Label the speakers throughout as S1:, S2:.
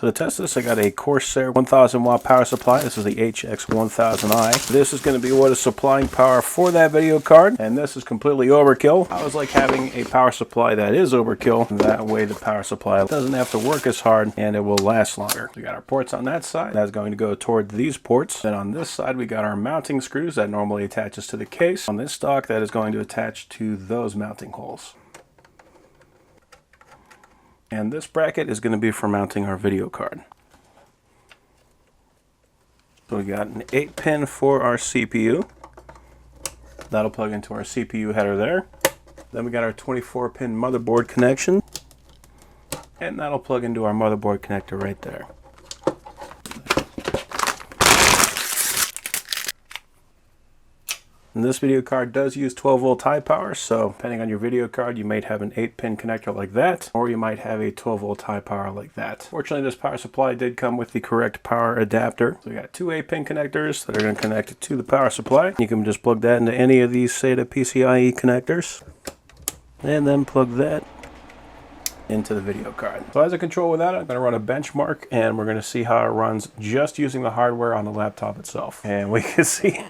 S1: So to test this, I got a Corsair 1000 watt power supply. This is the HX1000i. This is going to be what is supplying power for that video card, and this is completely overkill. I always like having a power supply that is overkill. That way the power supply doesn't have to work as hard and it will last longer. We got our ports on that side. That's going to go toward these ports. Then on this side, we got our mounting screws that normally attaches to the case. On this stock, that is going to attach to those mounting holes. And this bracket is going to be for mounting our video card. So we got an 8-pin for our CPU. That'll plug into our CPU header there. Then we got our 24-pin motherboard connection. And that'll plug into our motherboard connector right there. And this video card does use 12-volt high power, so depending on your video card, you might have an 8-pin connector like that, or you might have a 12-volt high power like that. Fortunately, this power supply did come with the correct power adapter. So we got two 8-pin connectors that are going to connect to the power supply. You can just plug that into any of these SATA PCIe connectors, and then plug that into the video card. So as a control with that, I'm going to run a benchmark, and we're going to see how it runs just using the hardware on the laptop itself. And we can see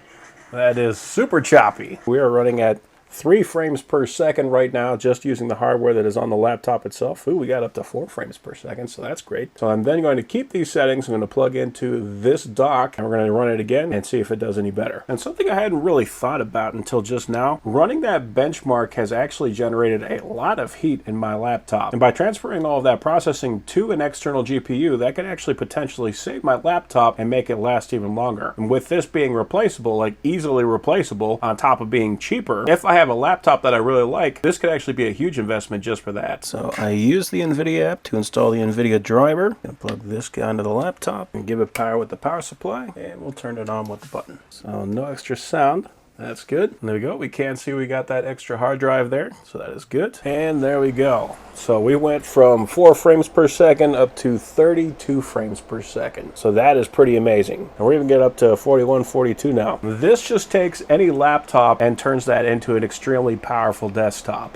S1: that is super choppy. We are running at 3 frames per second right now, just using the hardware that is on the laptop itself. Ooh, we got up to 4 frames per second, so that's great. So I'm then going to keep these settings. I'm going to plug into this dock, and we're going to run it again and see if it does any better. And something I hadn't really thought about until just now, running that benchmark has actually generated a lot of heat in my laptop. And by transferring all of that processing to an external GPU, that can actually potentially save my laptop and make it last even longer. And with this being replaceable, like easily replaceable, on top of being cheaper, if I have a laptop that I really like, this could actually be a huge investment just for that. So I use the NVIDIA app to install the NVIDIA driver. I'm going to plug this guy into the laptop and give it power with the power supply, and we'll turn it on with the button. So no extra sound. That's good. And there we go. We can see we got that extra hard drive there, so that is good. And there we go. So we went from 4 frames per second up to 32 frames per second. So that is pretty amazing. And we're even getting up to 41, 42 now. This just takes any laptop and turns that into an extremely powerful desktop.